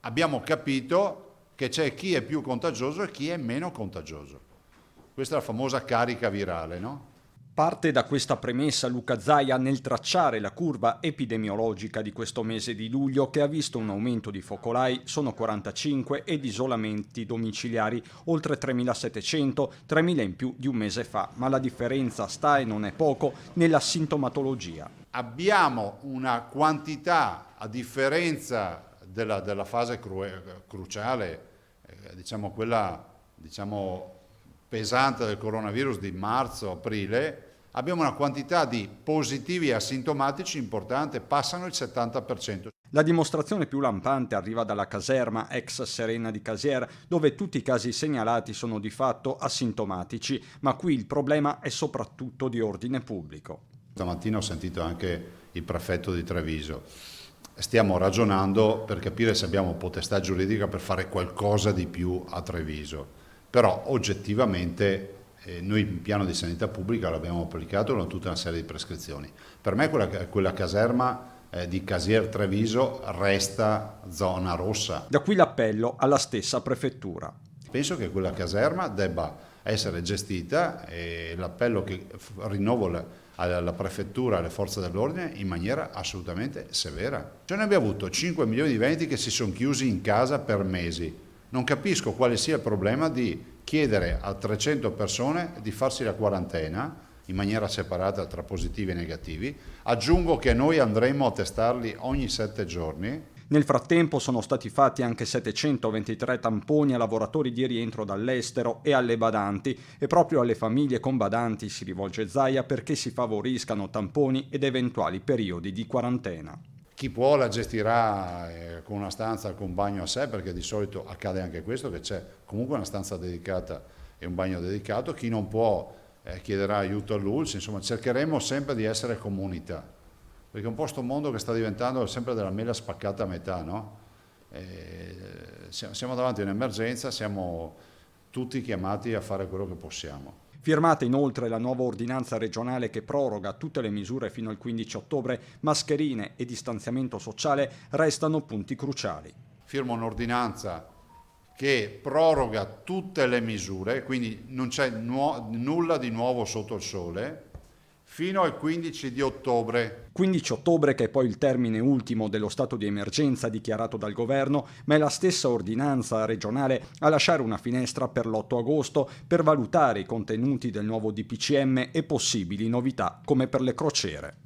abbiamo capito che c'è chi è più contagioso e chi è meno contagioso. Questa è la famosa carica virale, no? Parte da questa premessa Luca Zaia nel tracciare la curva epidemiologica di questo mese di luglio, che ha visto un aumento di focolai, sono 45, ed isolamenti domiciliari, oltre 3.700, 3.000 in più di un mese fa. Ma la differenza sta, e non è poco, nella sintomatologia. Abbiamo una quantità, a differenza della fase cruciale, diciamo quella pesante del coronavirus di marzo-aprile, abbiamo una quantità di positivi asintomatici importante, passano il 70%. La dimostrazione più lampante arriva dalla caserma ex Serena di Casier, dove tutti i casi segnalati sono di fatto asintomatici, ma qui il problema è soprattutto di ordine pubblico. Stamattina ho sentito anche il prefetto di Treviso. Stiamo ragionando per capire se abbiamo potestà giuridica per fare qualcosa di più a Treviso, però oggettivamente noi il piano di sanità pubblica l'abbiamo applicato con tutta una serie di prescrizioni. Per me quella caserma di Casier Treviso resta zona rossa. Da qui l'appello alla stessa prefettura. Penso che quella caserma debba essere gestita, e l'appello che rinnovo alla prefettura e alle forze dell'ordine in maniera assolutamente severa. Cioè noi abbiamo avuto 5 milioni di veneti che si sono chiusi in casa per mesi. Non capisco quale sia il problema di chiedere a 300 persone di farsi la quarantena in maniera separata tra positivi e negativi. Aggiungo che noi andremo a testarli ogni 7 giorni. Nel frattempo sono stati fatti anche 723 tamponi a lavoratori di rientro dall'estero e alle badanti, e proprio alle famiglie con badanti si rivolge Zaia perché si favoriscano tamponi ed eventuali periodi di quarantena. Chi può la gestirà con una stanza con bagno a sé, perché di solito accade anche questo, che c'è comunque una stanza dedicata e un bagno dedicato. Chi non può chiederà aiuto all'ULSS. Insomma, cercheremo sempre di essere comunità, perché è un po' sto mondo che sta diventando sempre della mela spaccata a metà, no? Siamo davanti a un'emergenza, siamo tutti chiamati a fare quello che possiamo. Firmata inoltre la nuova ordinanza regionale che proroga tutte le misure fino al 15 ottobre, mascherine e distanziamento sociale restano punti cruciali. Firmo un'ordinanza che proroga tutte le misure, quindi non c'è nulla di nuovo sotto il sole, fino al 15 di ottobre. 15 ottobre che è poi il termine ultimo dello stato di emergenza dichiarato dal governo, ma è la stessa ordinanza regionale a lasciare una finestra per l'8 agosto per valutare i contenuti del nuovo DPCM e possibili novità come per le crociere.